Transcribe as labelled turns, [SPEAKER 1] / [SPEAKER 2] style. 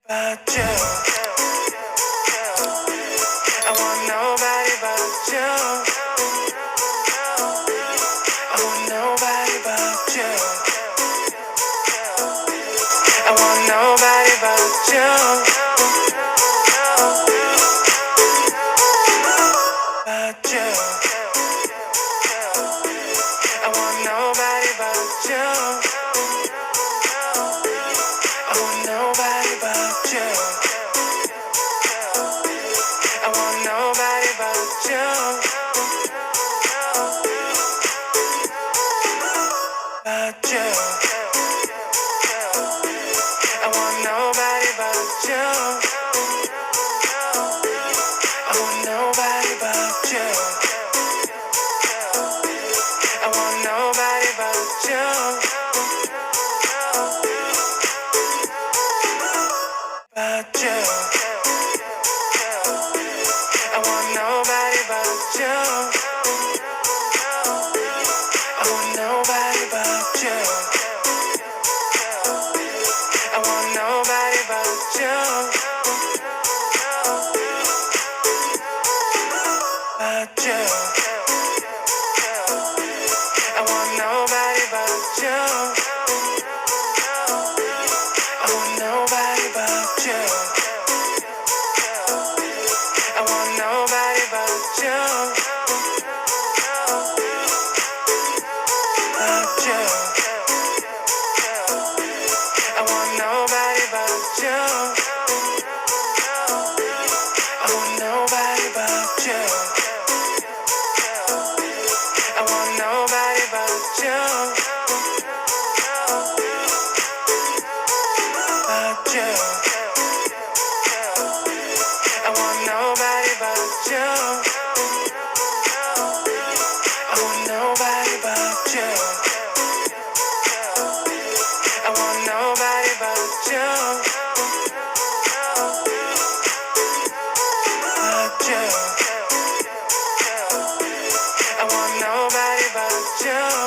[SPEAKER 1] But you, I want nobody but you. I want nobody but you. I want nobody but you. But you, I want nobody but you. I want nobody but you. I want nobody but you. But you, I want nobody but you. I want nobody but you. I want nobody but you. But you, I want nobody but you. I want nobody but you. I want nobody but you. But you, I want nobody but you. I want nobody but you. I want nobody but you. But you, I want nobody but you. I want nobody but you. I want nobody but you. But you, I want nobody but you. I want nobody but you. I want nobody but you. But you, I want nobody but you.